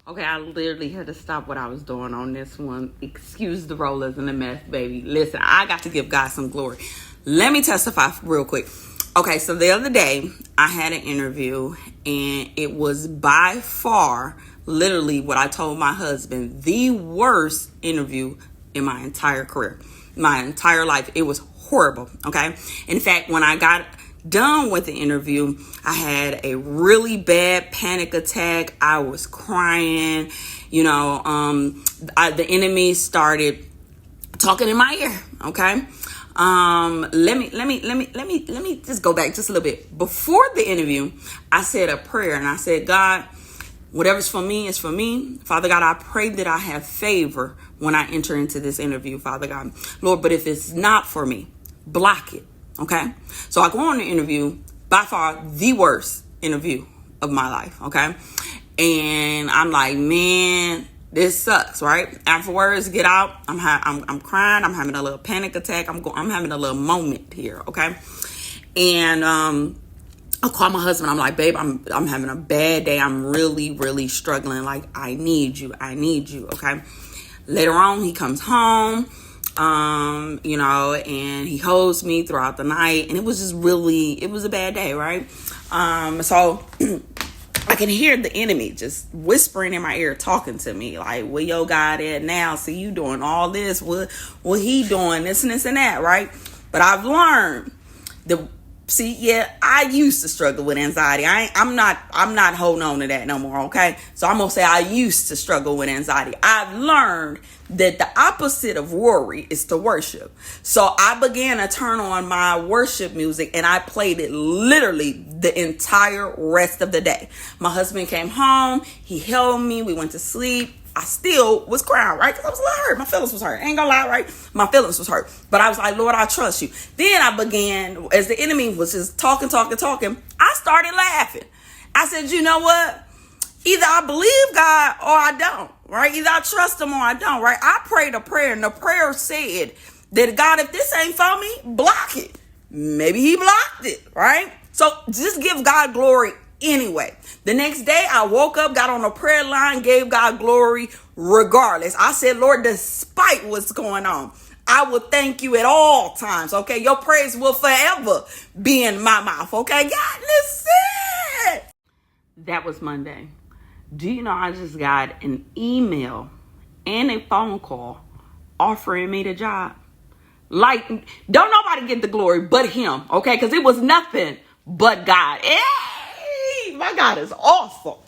Okay, I literally had to stop what I was doing on this one. Excuse the rollers and the mess, baby. Listen, I got to give God some glory. Let me testify real quick. Okay, so the other day, I had an interview, and it was by far, literally what I told my husband, the worst interview in my entire career, my entire life. It was horrible, okay? In fact, when I got done with the interview, I had a really bad panic attack. I was crying. The enemy started talking in my ear. Okay. Let me just go back just a little bit. Before the interview, I said a prayer and I said, God, whatever's for me is for me. Father God, I pray that I have favor when I enter into this interview, Father God. Lord, but if it's not for me, block it. Okay. So I go on the interview, by far the worst interview of my life. Okay. And I'm like, man, this sucks, right? Afterwards, get out. I'm crying. I'm having a little panic attack. I'm having a little moment here. Okay. And, I call my husband. I'm like, babe, I'm having a bad day. I'm really, really struggling. Like, I need you. Okay. Later on, he comes home. And he holds me throughout the night, and it was a bad day, right? So I can hear the enemy just whispering in my ear, talking to me, like, where your God at now? See, you doing all this, what he doing, this and this and that, right? But I've learned I used to struggle with anxiety. I'm not holding on to that no more, okay? So I'm gonna say I used to struggle with anxiety. I've learned that the opposite of worry is to worship. So I began to turn on my worship music, and I played it literally the entire rest of the day. My husband came home, he held me, we went to sleep. I still was crying, right? Because I was a little hurt. My feelings was hurt. I ain't gonna lie, right? My feelings was hurt. But I was like, Lord, I trust you. Then I began, as the enemy was just talking, I started laughing. I said, you know what? Either I believe God or I don't, right? Either I trust him or I don't, right? I prayed a prayer, and the prayer said that, God, if this ain't for me, block it. Maybe he blocked it, right? So just give God glory anyway. The next day, I woke up, got on a prayer line, gave God glory regardless. I said, Lord, despite what's going on, I will thank you at all times, okay? Your praise will forever be in my mouth, okay? God, listen. That was Monday. Do you know I just got an email and a phone call offering me the job? Like, don't nobody get the glory but him, okay? Because it was nothing but God. Hey, my God is awesome.